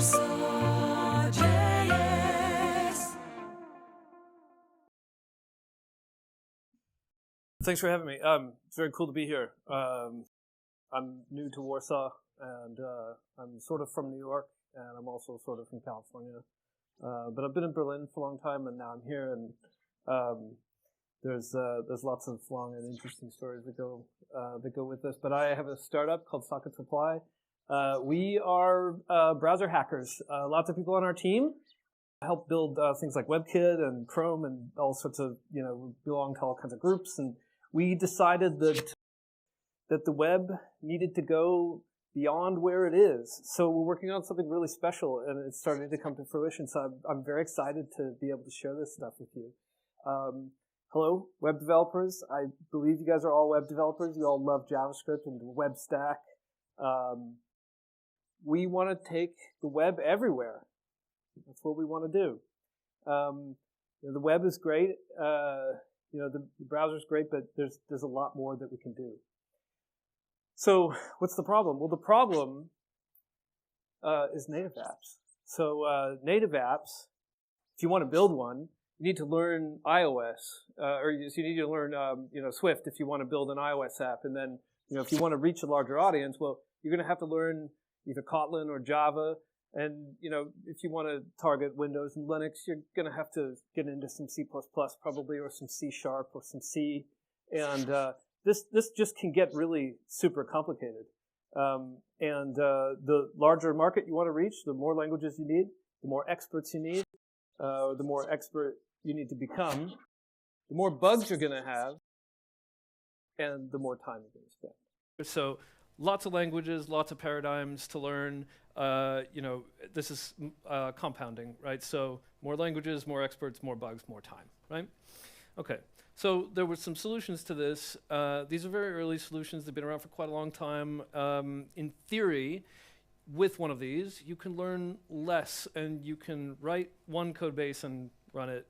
WarsawJS. Thanks for having me. It's very cool to be here. I'm new to Warsaw, and I'm sort of from New York, and I'm also sort of from California. But I've been in Berlin for a long time, and now I'm here, and there's lots of long and interesting stories that go with this. But I have a startup called Sockets Reply. We are browser hackers. Lots of people on our team help build things like WebKit and Chrome and all sorts of, we belong to all kinds of groups. And we decided that the web needed to go beyond where it is. So we're working on something really special, and it's starting to come to fruition. So I'm very excited to be able to share this stuff with you. Hello, web developers. I believe you guys are all web developers. You all love JavaScript and the web stack. We want to take the web everywhere. That's what we want to do. The web is great. The browser's great, but there's a lot more that we can do. So what's the problem? Well, the problem is native apps. So native apps, if you want to build one, you need to learn iOS, or you need to learn Swift if you want to build an iOS app. And then if you want to reach a larger audience, well, you're going to have to learn either Kotlin or Java. And if you want to target Windows and Linux, you're going to have to get into some C++ probably, or some C# or some C. And this just can get really super complicated. The larger market you want to reach, the more languages you need, the more experts you need, the more expert you need to become, the more bugs you're going to have, and the more time you're going to spend. So lots of languages, lots of paradigms to learn. This is compounding, right? So more languages, more experts, more bugs, more time, right? Okay, so there were some solutions to this. These are very early solutions. They've been around for quite a long time. In theory, with one of these, you can learn less, and you can write one code base and run it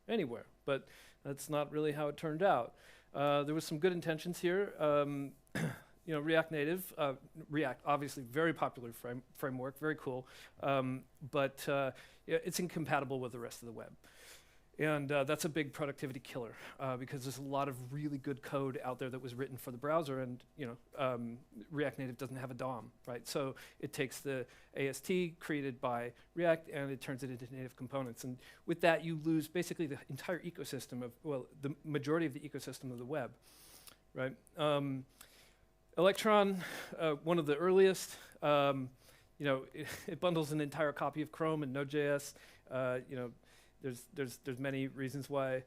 anywhere. But that's not really how it turned out. There was some good intentions here. React Native, React, obviously very popular framework, very cool, but it's incompatible with the rest of the web. And that's a big productivity killer because there's a lot of really good code out there that was written for the browser, and React Native doesn't have a DOM, right? So it takes the AST created by React and it turns it into native components. And with that, you lose basically the entire ecosystem of, well, the majority of the ecosystem of the web, right? Electron, one of the earliest, it bundles an entire copy of Chrome and Node.js. There's many reasons why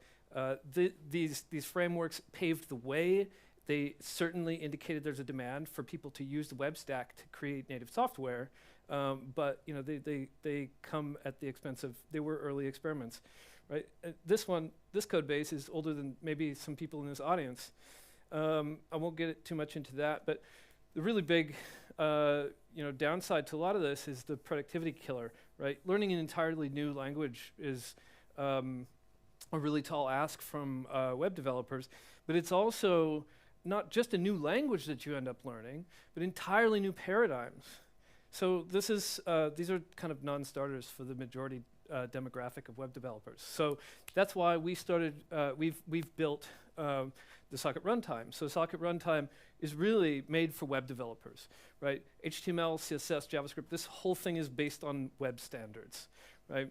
these frameworks paved the way. They certainly indicated there's a demand for people to use the web stack to create native software, but they come at the expense of, they were early experiments, right? This code base is older than maybe some people in this audience. I won't get too much into that, but the really big downside to a lot of this is the productivity killer, right? Learning an entirely new language is a really tall ask from web developers, but it's also not just a new language that you end up learning, but entirely new paradigms. So these are kind of non-starters for the majority demographic of web developers. So that's why we started, we've built the Socket Runtime. So Socket Runtime is really made for web developers, right? HTML, CSS, JavaScript, this whole thing is based on web standards, right?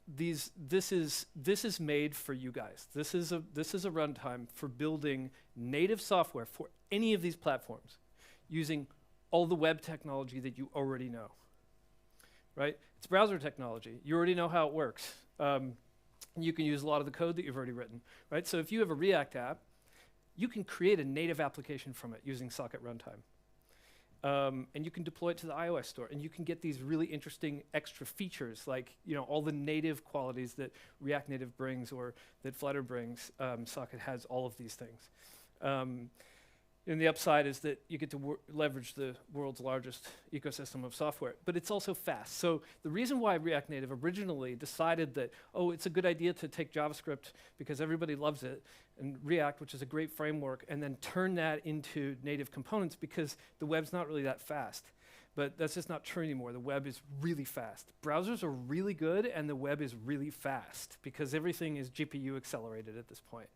This is made for you guys. This is a runtime for building native software for any of these platforms using all the web technology that you already know, right? It's browser technology. You already know how it works. You can use a lot of the code that you've already written, right? So if you have a React app, you can create a native application from it using Socket Runtime. And you can deploy it to the iOS store, and you can get these really interesting extra features, like all the native qualities that React Native brings or that Flutter brings. Socket has all of these things. And the upside is that you get to leverage the world's largest ecosystem of software, but it's also fast. So the reason why React Native originally decided that, oh, it's a good idea to take JavaScript because everybody loves it, and React, which is a great framework, and then turn that into native components because the web's not really that fast. but that's just not true anymore. The web is really fast. Browsers are really good, and the web is really fast because everything is GPU accelerated at this point.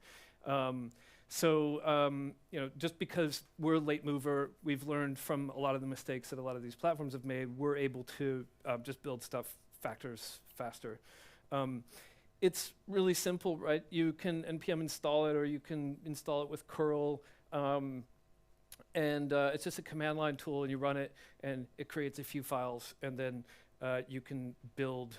Just because we're a late mover, we've learned from a lot of the mistakes that a lot of these platforms have made, we're able to just build stuff factors faster. It's really simple, right? You can npm install it, or you can install it with curl. It's just a command line tool, and you run it, and it creates a few files, and then you can build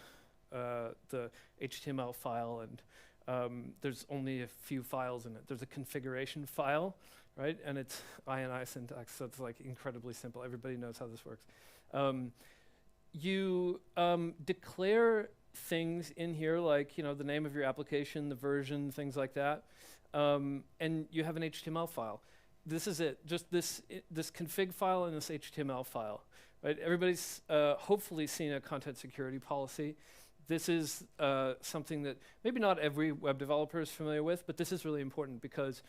the HTML file, and there's only a few files in it. There's a configuration file, right? And it's INI syntax, so it's like incredibly simple. Everybody knows how this works. You declare things in here, like the name of your application, the version, things like that, and you have an HTML file. This is it. Just this config file and this HTML file, right? Everybody's hopefully seen a content security policy. This is something that maybe not every web developer is familiar with, but this is really important because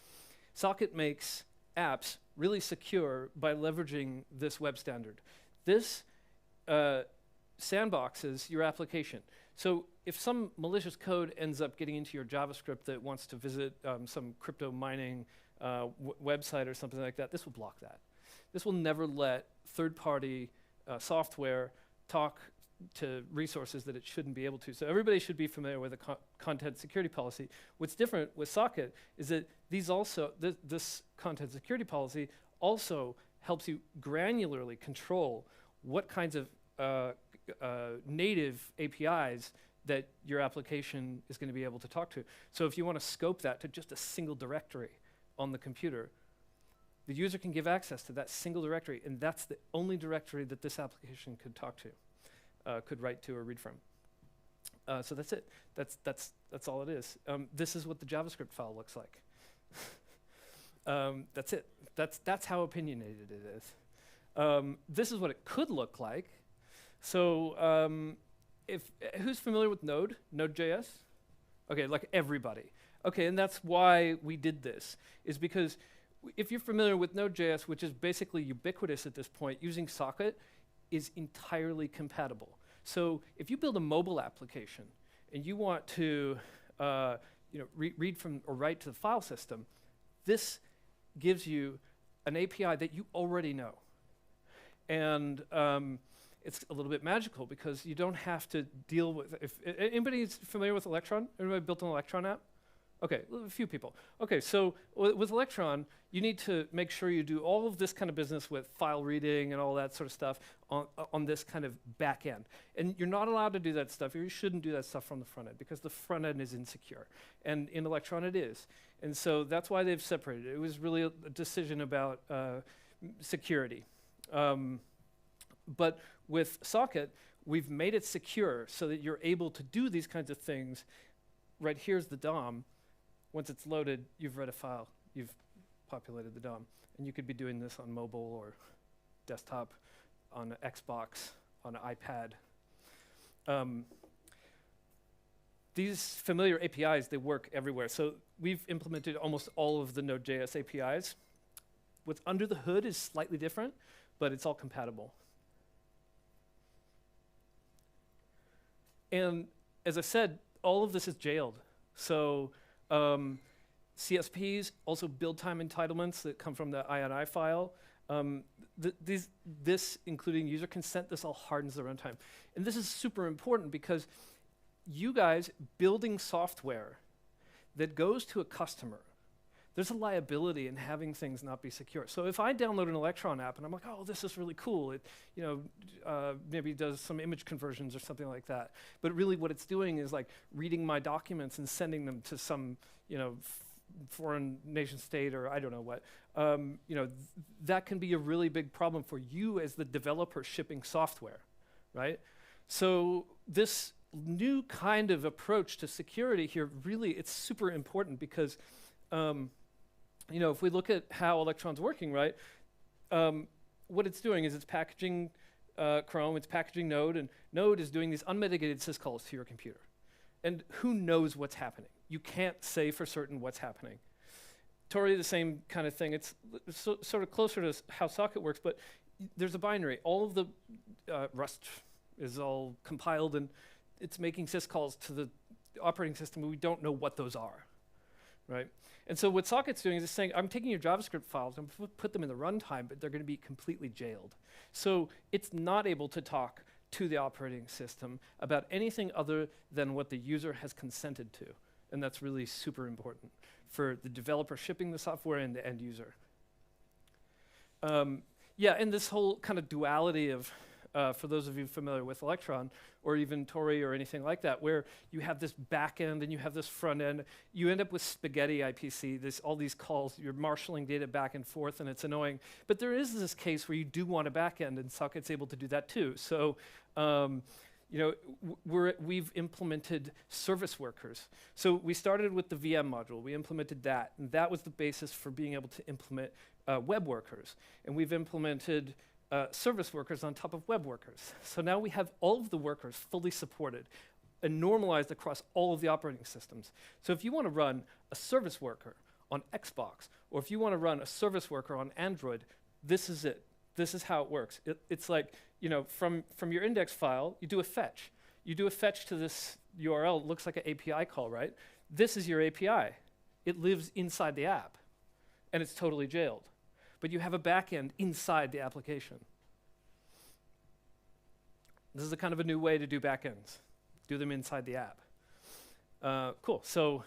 Socket makes apps really secure by leveraging this web standard. This sandboxes your application. So if some malicious code ends up getting into your JavaScript that wants to visit some crypto mining website or something like that, this will block that. This will never let third-party software talk to resources that it shouldn't be able to. So everybody should be familiar with a content security policy. What's different with Socket is that this content security policy also helps you granularly control what kinds of native APIs that your application is going to be able to talk to. So if you want to scope that to just a single directory on the computer, the user can give access to that single directory, and that's the only directory that this application could talk to, could write to or read from. So that's it. That's all it is. This is what the JavaScript file looks like. That's it. That's how opinionated it is. This is what it could look like. So who's familiar with Node.js? Okay, like everybody. Okay, and that's why we did this, is because if you're familiar with Node.js, which is basically ubiquitous at this point, using Socket is entirely compatible. So if you build a mobile application and you want to read from or write to the file system, this gives you an API that you already know. And it's a little bit magical because you don't have to deal with, if anybody's familiar with Electron? Everybody built an Electron app? Okay, a few people. Okay, so with Electron, you need to make sure you do all of this kind of business with file reading and all that sort of stuff on this kind of back end. And you're not allowed to do that stuff, or you shouldn't do that stuff from the front end because the front end is insecure. And in Electron it is. And so that's why they've separated it. It was really a decision about security. But with Socket, we've made it secure so that you're able to do these kinds of things. Right here's the DOM. Once it's loaded, you've read a file, you've populated the DOM. And you could be doing this on mobile or desktop, on an Xbox, on an iPad. These familiar APIs, they work everywhere. So we've implemented almost all of the Node.js APIs. What's under the hood is slightly different, but it's all compatible. And as I said, all of this is jailed. So CSPs, also build time entitlements that come from the INI file. This, including user consent, this all hardens the runtime. And this is super important because you guys building software that goes to a customer, there's a liability in having things not be secure. So if I download an Electron app and I'm like, oh, this is really cool, it maybe does some image conversions or something like that. But really what it's doing is like reading my documents and sending them to some foreign nation state or I don't know what. That can be a really big problem for you as the developer shipping software, right? So this new kind of approach to security here, really, it's super important because if we look at how Electron's working, right, what it's doing is it's packaging Chrome, it's packaging Node, and Node is doing these unmitigated syscalls to your computer. And who knows what's happening? You can't say for certain what's happening. Totally the same kind of thing. It's sort of closer to how Socket works, but there's a binary. All of the Rust is all compiled, and it's making syscalls to the operating system, and we don't know what those are, right? And so what Socket's doing is it's saying, I'm taking your JavaScript files, I'm put them in the runtime, but they're going to be completely jailed. So it's not able to talk to the operating system about anything other than what the user has consented to. And that's really super important for the developer shipping the software and the end user. Yeah, and this whole kind of duality of, for those of you familiar with Electron, or even Tori or anything like that, where you have this back end and you have this front end, you end up with spaghetti IPC, all these calls, you're marshalling data back and forth, and it's annoying. But there is this case where you do want a back end, and Socket's able to do that too. So, you know, we've implemented service workers. So we started with the VM module, we implemented that, and that was the basis for being able to implement web workers. And we've implemented service workers on top of web workers. So now we have all of the workers fully supported and normalized across all of the operating systems. So if you want to run a service worker on Xbox, or if you want to run a service worker on Android, this is it. This is how it works. It's like, you know, from your index file, you do a fetch. You do a fetch to this URL. It looks like an API call, right? This is your API. It lives inside the app, and it's totally jailed. But you have a backend inside the application. This is a kind of a new way to do backends. Do them inside the app. Cool. So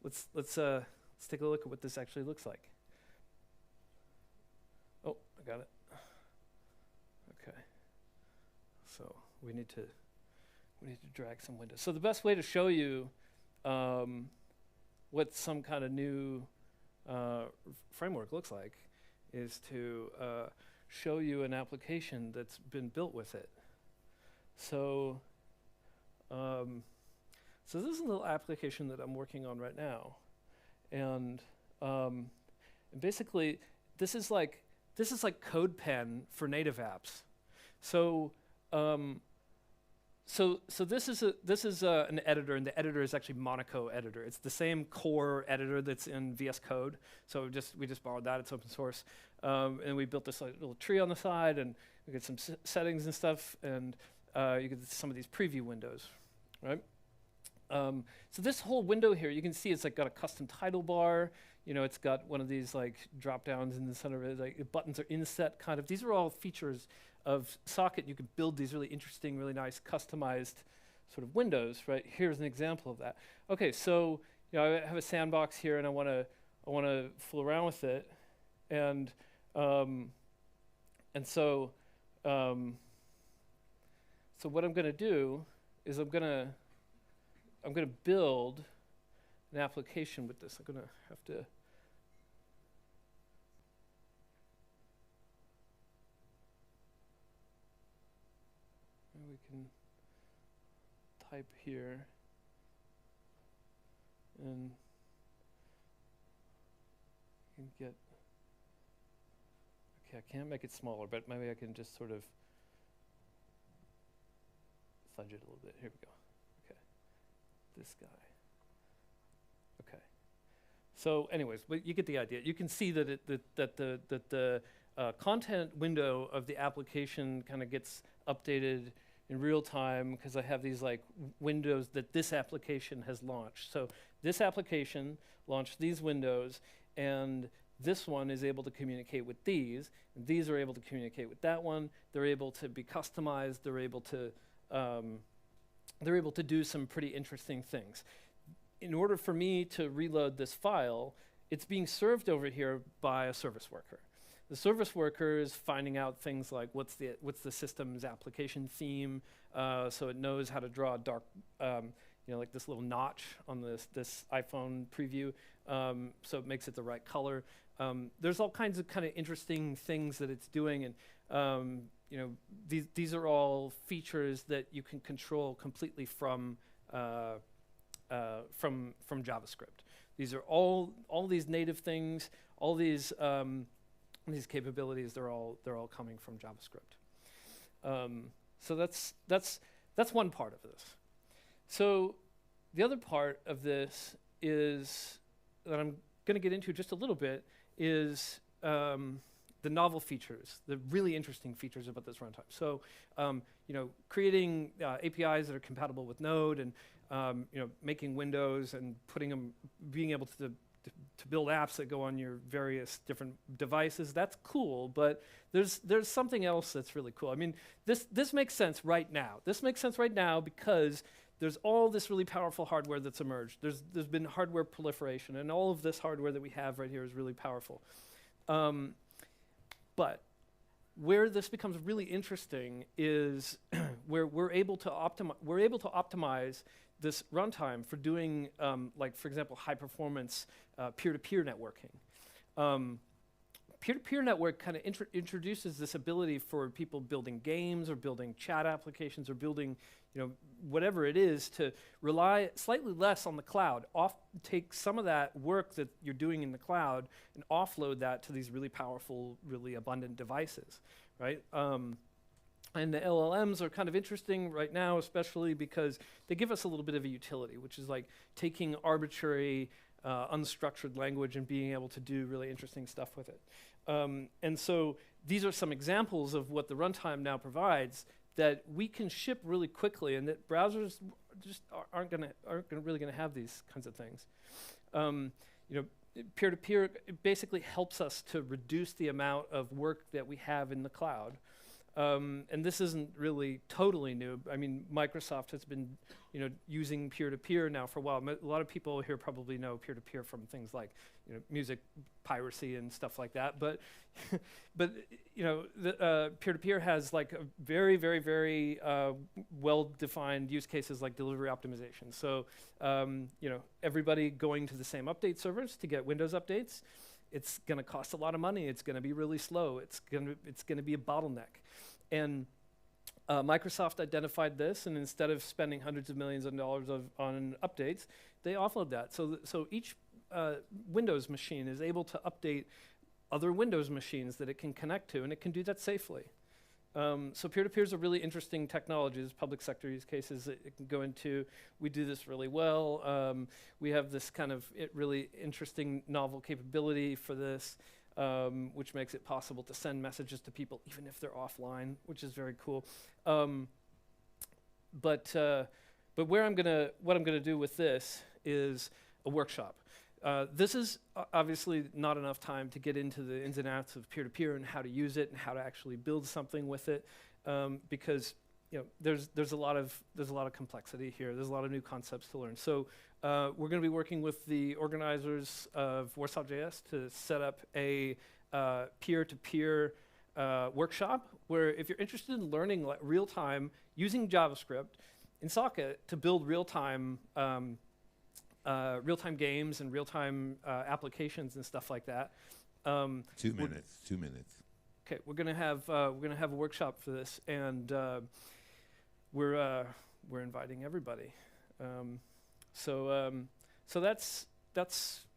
let's take a look at what this actually looks like. Oh, I got it. Okay. So we need to drag some windows. So the best way to show you what some kind of new framework looks like is to show you an application that's been built with it. So, so this is a little application that I'm working on right now, and basically this is like CodePen for native apps. So. So this is an editor, and the editor is actually Monaco editor. It's the same core editor that's in VS Code. So we just borrowed that. It's open source, and we built this little tree on the side, and we get some settings and stuff, and you get some of these preview windows, right? So this whole window here, you can see it's like got a custom title bar. You know, it's got one of these like drop downs in the center of it. Like the buttons are inset kind of. These are all features of Socket. You can build these really interesting, really nice customized sort of windows, right? Here's an example of that. Okay, so you know, I have a sandbox here, and I want to fool around with it, and so what I'm going to do is I'm going to build an application with this. I'm going to have to. We can type here, and you can get. Okay, I can't make it smaller, but maybe I can just sort of fudge it a little bit. Here we go. Okay, this guy. Okay. So, anyways, but you get the idea. You can see that the content window of the application kind of gets updated in real time because I have these like windows that this application has launched. So this application launched these windows, and this one is able to communicate with these, and these are able to communicate with that one. They're able to be customized. They're able to do some pretty interesting things. In order for me to reload this file, it's being served over here by a service worker. The service worker is finding out things like what's the system's application theme, so it knows how to draw a dark, like this little notch on this iPhone preview, so it makes it the right color. There's all kinds of kind of interesting things that it's doing, and these are all features that you can control completely from JavaScript. These are all these native things, all these capabilities. They're all coming from JavaScript. So that's one part of this. So the other part of this is that I'm going to get into just a little bit is the novel features, the really interesting features about this runtime. So, creating APIs that are compatible with Node, and making windows and being able to build apps that go on your various different devices. That's cool, but there's something else that's really cool. I mean, this makes sense right now. This makes sense right now because there's all this really powerful hardware that's emerged. There's been hardware proliferation, and all of this hardware that we have right here is really powerful. But where this becomes really interesting is where we're able to optimize this runtime for doing, like, for example, high performance peer-to-peer networking. Peer-to-peer network kind of introduces this ability for people building games or building chat applications or building, whatever it is, to rely slightly less on the cloud. Take some of that work that you're doing in the cloud and offload that to these really powerful, really abundant devices, right? And the LLMs are kind of interesting right now, especially because they give us a little bit of a utility, which is like taking arbitrary, unstructured language and being able to do really interesting stuff with it. And so these are some examples of what the runtime now provides that we can ship really quickly, and that browsers just aren't really gonna have these kinds of things. Peer-to-peer basically helps us to reduce the amount of work that we have in the cloud. And this isn't really totally new. I mean, Microsoft has been, using peer-to-peer now for a while. A lot of people here probably know peer-to-peer from things like, music piracy and stuff like that. But, the peer-to-peer has like a very, very, very well-defined use cases like delivery optimization. So, everybody going to the same update servers to get Windows updates. It's going to cost a lot of money. It's going to be really slow. It's going to be a bottleneck. And Microsoft identified this, and instead of spending hundreds of millions of dollars on updates, they offload that. So each Windows machine is able to update other Windows machines that it can connect to, and it can do that safely. So peer-to-peer is a really interesting technology. There's public sector use cases that it can go into. We do this really well. We have this kind of really interesting novel capability for this, which makes it possible to send messages to people even if they're offline, which is very cool. But what I'm gonna do with this is a workshop. This is obviously not enough time to get into the ins and outs of peer-to-peer and how to use it and how to actually build something with it, because there's a lot of complexity here. There's a lot of new concepts to learn. So we're going to be working with the organizers of WarsawJS to set up a peer-to-peer workshop where, if you're interested in learning real-time using JavaScript in Socket to build real-time games and real-time applications and stuff like that. 2 minutes. 2 minutes. Okay, we're gonna have a workshop for this, and we're inviting everybody. So that's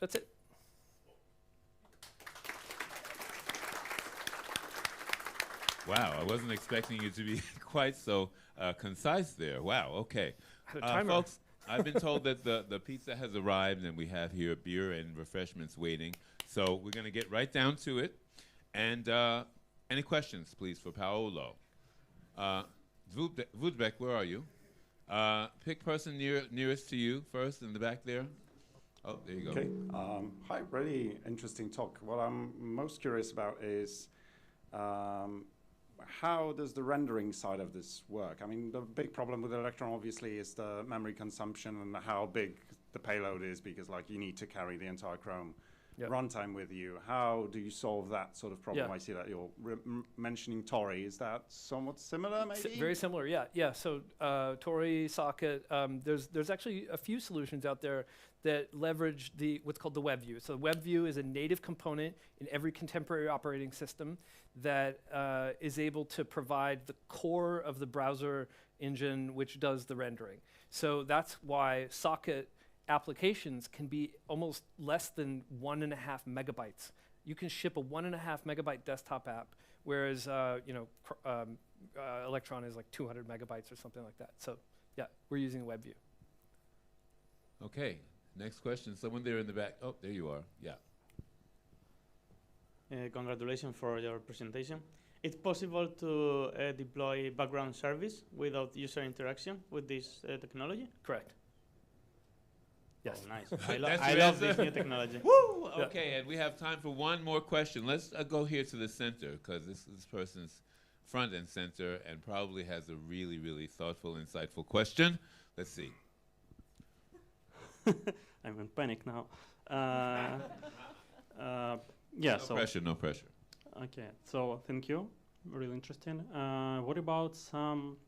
it. Wow, I wasn't expecting you to be quite so concise there. Wow. Okay, folks. I've been told that the pizza has arrived, and we have here beer and refreshments waiting. So we're going to get right down to it. And any questions, please, for Paolo? Vudbek, where are you? Pick person nearest to you first in the back there. Oh, there you go. Okay. Hi, really interesting talk. What I'm most curious about is how does the rendering side of this work? I mean, the big problem with Electron obviously is the memory consumption and how big the payload is, because you need to carry the entire Chrome runtime with you. How do you solve that sort of problem? I see that you're mentioning Tori. Is that somewhat similar, maybe? Very similar, yeah. So Tori, Socket, there's actually a few solutions out there that leverage what's called the web view. So the web view is a native component in every contemporary operating system that is able to provide the core of the browser engine, which does the rendering. So that's why Socket applications can be almost less than 1.5 megabytes. You can ship a 1.5 megabyte desktop app, whereas Electron is like 200 megabytes or something like that. So yeah, we're using WebView. Okay, next question. Someone there in the back. Oh, there you are. Yeah. Congratulations for your presentation. It's possible to deploy background service without user interaction with this technology? Correct. Yes. Oh, nice. I love this new technology. Woo! Okay, and we have time for one more question. Let's go here to the center, because this person's front and center and probably has a really, really thoughtful, insightful question. Let's see. I'm in panic now. Yeah. No pressure, no pressure. Okay, so thank you. Really interesting. What about some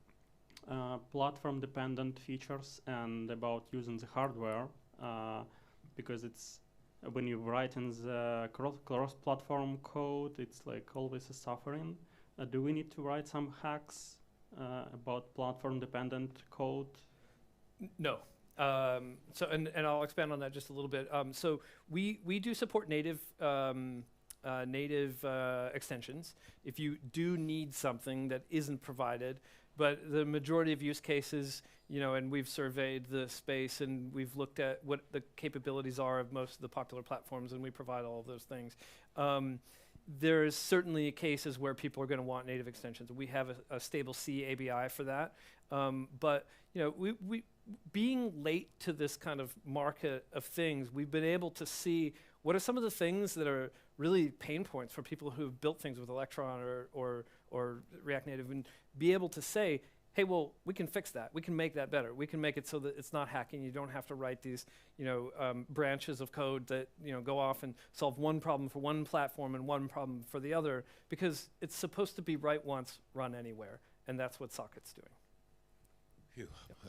platform-dependent features and about using the hardware? Because it's when you write in the cross-platform code, it's like always a suffering. Do we need to write some hacks about platform-dependent code? No. So I'll expand on that just a little bit. So we do support native extensions if you do need something that isn't provided. But the majority of use cases, and we've surveyed the space and we've looked at what the capabilities are of most of the popular platforms, and we provide all of those things. There's certainly cases where people are going to want native extensions. We have a stable C ABI for that. But we being late to this kind of market of things, we've been able to see what are some of the things that are really pain points for people who've built things with Electron or React Native, and be able to say, hey, well, we can fix that. We can make that better. We can make it so that it's not hacking. You don't have to write these, branches of code that, go off and solve one problem for one platform and one problem for the other, because it's supposed to be write once, run anywhere, and that's what Socket's doing.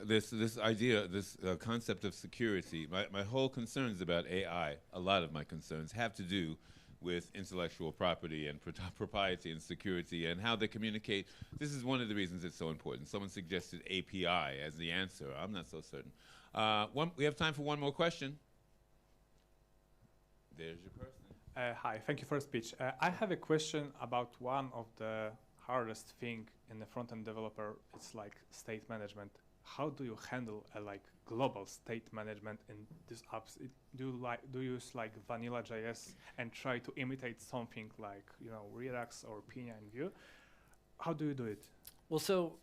This idea, this concept of security, my whole concerns about AI, a lot of my concerns have to do with intellectual property and propriety and security and how they communicate. This is one of the reasons it's so important. Someone suggested API as the answer. I'm not so certain. We have time for one more question. There's your person. Hi, thank you for the speech. I have a question about one of the hardest thing in the front-end developer. It's like state management. How do you handle a global state management in these apps? Do you use vanilla JS and try to imitate something like Redux or Pina in Vue? How do you do it? Well, so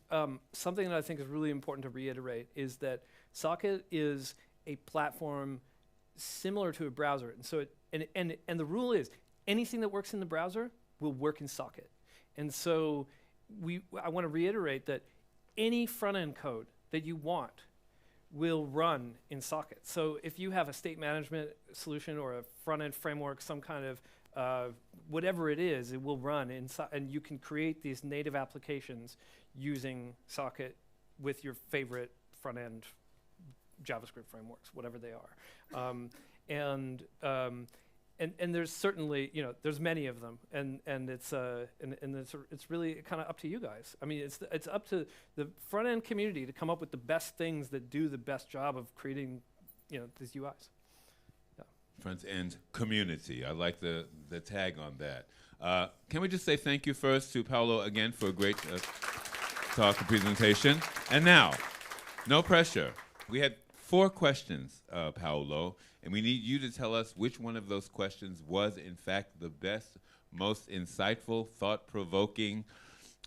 something that I think is really important to reiterate is that Socket is a platform similar to a browser, and so and the rule is anything that works in the browser will work in Socket. And so I want to reiterate that any front-end code that you want will run in Socket. So if you have a state management solution or a front-end framework, some kind of whatever it is, it will run inside, and you can create these native applications using Socket with your favorite front-end JavaScript frameworks, whatever they are. And there's certainly, there's many of them, and it's really kind of up to you guys. I mean, it's up to the front end community to come up with the best things that do the best job of creating, these UIs. Yeah. Front end community. I like the tag on that. Can we just say thank you first to Paolo again for a great talk and presentation. And now, no pressure. We had 4 questions, Paolo. And we need you to tell us which one of those questions was, in fact, the best, most insightful, thought-provoking,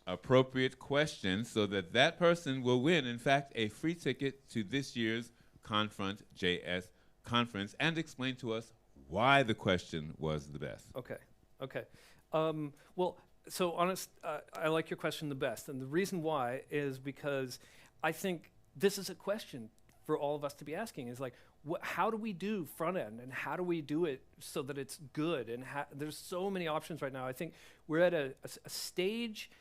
appropriate question, so that person will win, in fact, a free ticket to this year's JS conference, and explain to us why the question was the best. Okay. Well, so honest, I like your question the best. And the reason why is because I think this is a question for all of us to be asking, is how do we do front end, and how do we do it so that it's good? And there's so many options right now. I think we're at a stage,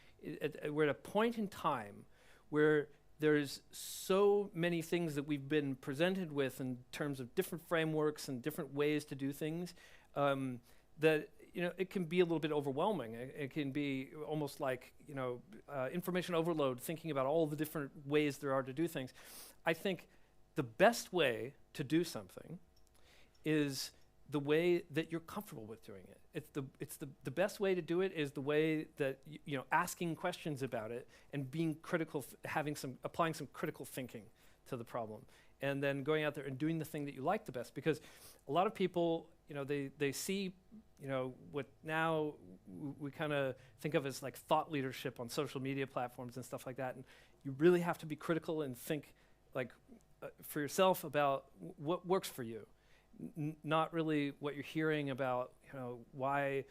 we're at a point in time where there's so many things that we've been presented with in terms of different frameworks and different ways to do things, that it can be a little bit overwhelming. It can be almost like information overload, thinking about all the different ways there are to do things. I think the best way to do something is the way that you're comfortable with doing it. It's the best way to do it is the way that asking questions about it and being critical, applying some critical thinking to the problem, and then going out there and doing the thing that you like the best. Because a lot of people you know, they see, you know, what now we kind of think of as like thought leadership on social media platforms and stuff like that. And you really have to be critical and think like for yourself about what works for you, not really what you're hearing about, you know, why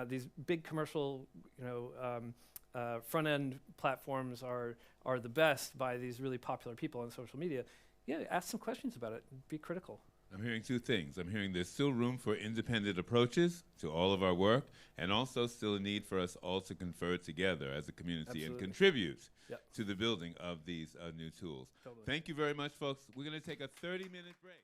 these big commercial, you know, front-end platforms are the best by these really popular people on social media. Yeah, ask some questions about it and be critical. I'm hearing two things. I'm hearing there's still room for independent approaches to all of our work, and also still a need for us all to confer together as a community and contribute to the building of these new tools. Totally. Thank you very much, folks. We're going to take a 30-minute break.